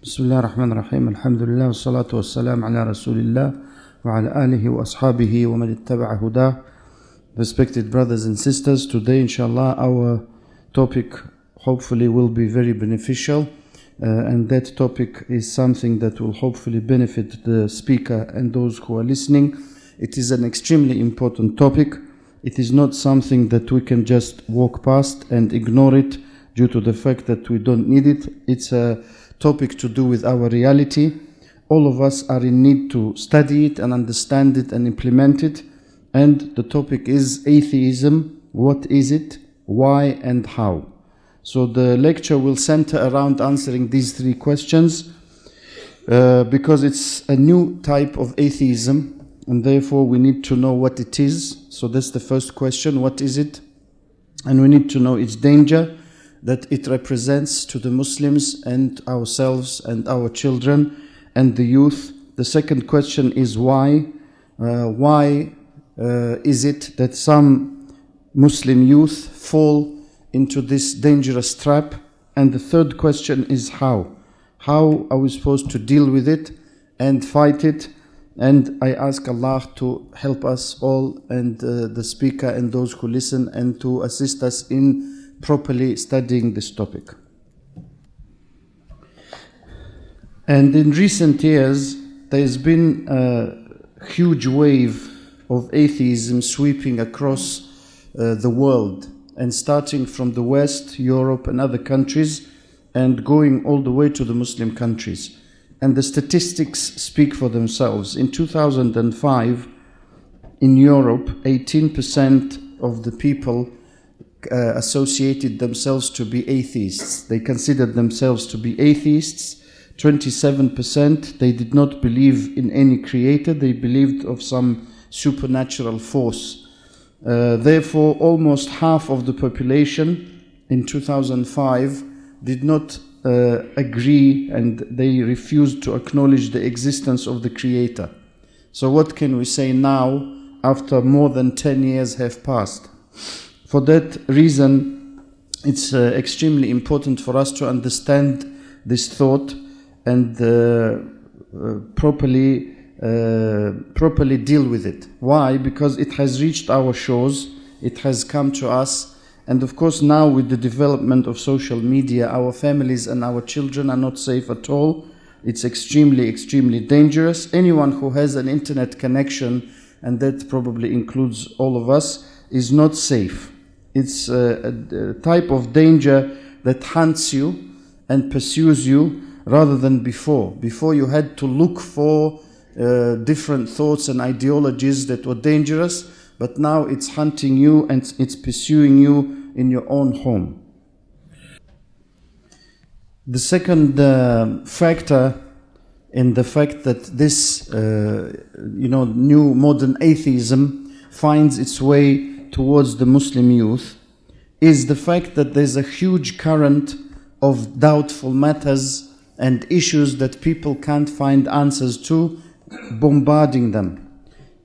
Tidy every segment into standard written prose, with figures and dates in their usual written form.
Bismillah ar-Rahman ar-Rahim. Alhamdulillah wa salatu wa salam ala Rasulillah wa ala alihi wa ashabihi wa man ittaba'a hudah. Respected brothers and sisters, today inshallah our topic hopefully will be very beneficial, and that topic is something that will hopefully benefit the speaker and those who are listening. It is an extremely important topic. It is not something that we can just walk past and ignore it due to the fact that we don't need it. It's a topic to do with our reality. All of us are in need to study it and understand it and implement it. And the topic is atheism. What is it? Why and how? So the lecture will center around answering these three questions because it's a new type of atheism, and therefore we need to know what it is. So that's the first question. What is it? And we need to know its danger that it represents to the Muslims and ourselves and our children and the youth. The second question is why. Why is it that some Muslim youth fall into this dangerous trap? And the third question is how. How are we supposed to deal with it and fight it? And I ask Allah to help us all and the speaker and those who listen, and to assist us in properly studying this topic. And in recent years, there's been a huge wave of atheism sweeping across the world, and starting from the West, Europe and other countries, and going all the way to the Muslim countries. And the statistics speak for themselves. In 2005, in Europe, 18% of the people associated themselves to be atheists. They considered themselves to be atheists. 27%, they did not believe in any creator. They believed of some supernatural force. Therefore, almost half of the population in 2005 did not agree, and they refused to acknowledge the existence of the creator. So what can we say now after more than 10 years have passed? For that reason, it's extremely important for us to understand this thought and properly deal with it. Why? Because it has reached our shores, it has come to us, and of course now with the development of social media, our families and our children are not safe at all. It's extremely dangerous. Anyone who has an internet connection, and that probably includes all of us, is not safe. It's a type of danger that hunts you and pursues you rather than before. Before you had to look for different thoughts and ideologies that were dangerous, but now it's hunting you and it's pursuing you in your own home. The second factor in the fact that this new modern atheism finds its way towards the Muslim youth is the fact that there's a huge current of doubtful matters and issues that people can't find answers to, bombarding them.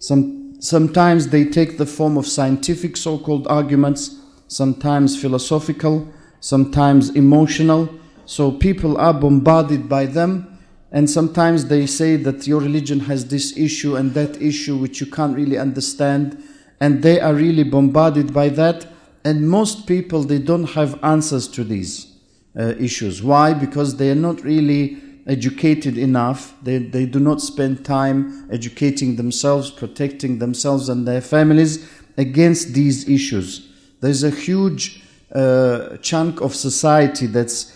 Sometimes they take the form of scientific so-called arguments, sometimes philosophical, sometimes emotional. So people are bombarded by them, and sometimes they say that your religion has this issue and that issue which you can't really understand, and they are really bombarded by that. And most people, they don't have answers to these issues. Why? Because they are not really educated enough. They do not spend time educating themselves, protecting themselves and their families against these issues. There's a huge chunk of society that's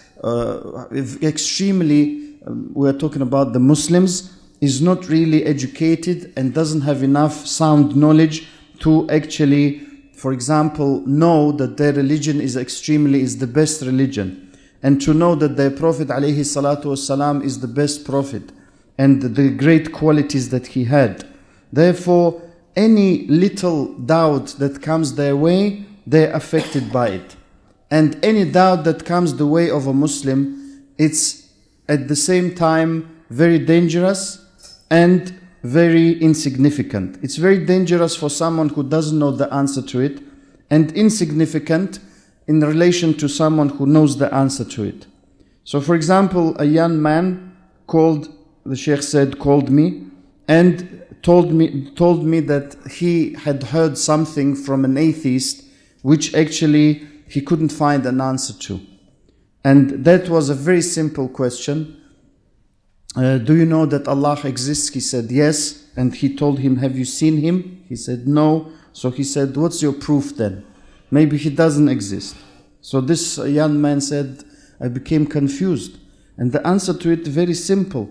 extremely, we're talking about the Muslims, is not really educated and doesn't have enough sound knowledge to actually, for example, know that their religion is the best religion, and to know that their Prophet ﷺ is the best Prophet and the great qualities that he had. Therefore, any little doubt that comes their way, they're affected by it. And any doubt that comes the way of a Muslim, it's at the same time very dangerous and very insignificant. It's very dangerous for someone who doesn't know the answer to it, and insignificant in relation to someone who knows the answer to it. So for example, a young man the Sheikh said, called me and told me that he had heard something from an atheist which actually he couldn't find an answer to. And that was a very simple question. Do you know that Allah exists? He said, yes. And he told him, have you seen him? He said, no. So he said, what's your proof then? Maybe he doesn't exist. So this young man said, I became confused. And the answer to it, very simple.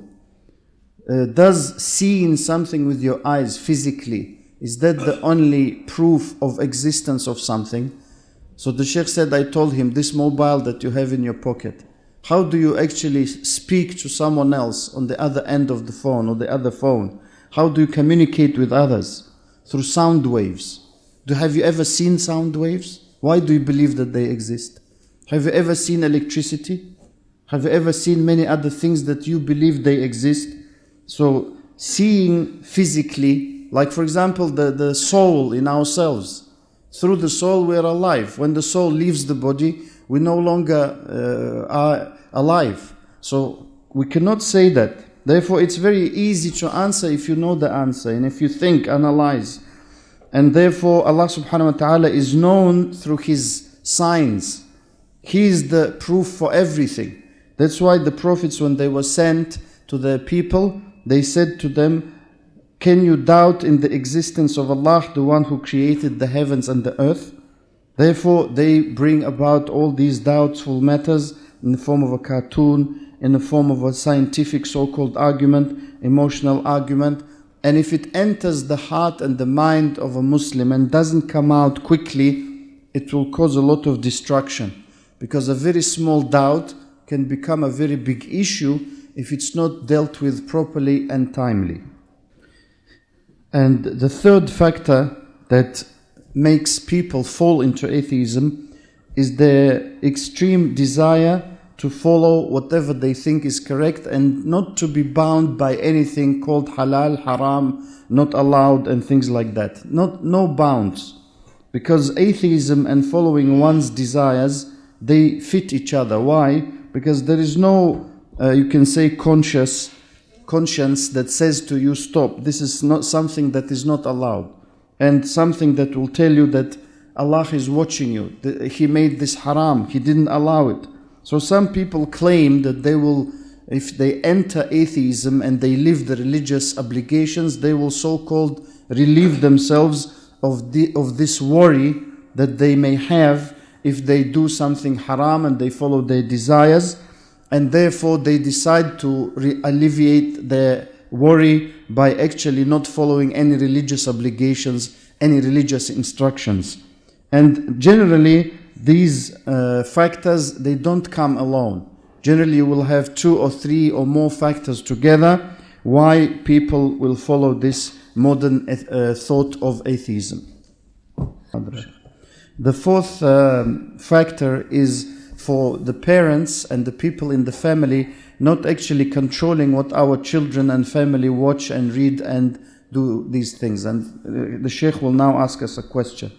Does seeing something with your eyes physically, is that the only proof of existence of something? So the Sheikh said, I told him, this mobile that you have in your pocket, how do you actually speak to someone else on the other end of the phone or the other phone? How do you communicate with others? Through sound waves. Have you ever seen sound waves? Why do you believe that they exist? Have you ever seen electricity? Have you ever seen many other things that you believe they exist? So seeing physically, like for example the soul in ourselves. Through the soul we are alive. When the soul leaves the body, we no longer are alive. So we cannot say that. Therefore it's very easy to answer if you know the answer and if you think, analyze. And therefore Allah subhanahu wa ta'ala is known through His signs. He is the proof for everything. That's why the prophets, when they were sent to their people, they said to them, can you doubt in the existence of Allah, the one who created the heavens and the earth? Therefore they bring about all these doubtful matters in the form of a cartoon, in the form of a scientific so-called argument, emotional argument. And if it enters the heart and the mind of a Muslim and doesn't come out quickly, it will cause a lot of destruction. Because a very small doubt can become a very big issue if it's not dealt with properly and timely. And the third factor that makes people fall into atheism is their extreme desire to follow whatever they think is correct and not to be bound by anything called halal, haram, not allowed and things like that. No bounds. Because atheism and following one's desires, they fit each other. Why? Because there is no, you can say, conscience that says to you, stop, this is not something that is not allowed. And something that will tell you that Allah is watching you. He made this haram, He didn't allow it. So some people claim that they will, if they enter atheism and they live the religious obligations, they will so-called relieve themselves of this worry that they may have if they do something haram and they follow their desires, and therefore they decide to alleviate their worry by actually not following any religious obligations, any religious instructions. And generally these factors, they don't come alone. Generally you will have 2 or 3 or more factors together why people will follow this modern thought of atheism. The fourth factor is for the parents and the people in the family not actually controlling what our children and family watch and read and do these things. And the Sheikh will now ask us a question.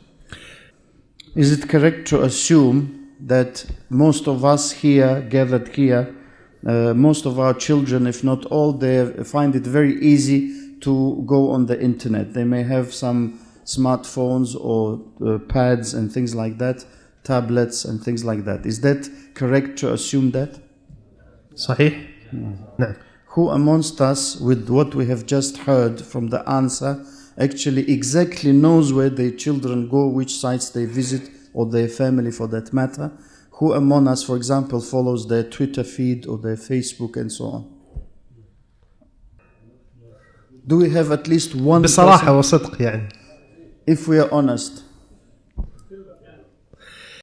Is it correct to assume that most of us here, gathered here, most of our children, if not all, they find it very easy to go on the internet? They may have some smartphones or pads and things like that, tablets and things like that. Is that correct to assume that? صحيح. نعم. Who amongst us, with what we have just heard from the answer, actually exactly knows where their children go, which sites they visit, or their family for that matter? Who among us, for example, follows their Twitter feed or their Facebook and so on? Do we have at least one بصراحة person? وصدق يعني. If we are honest.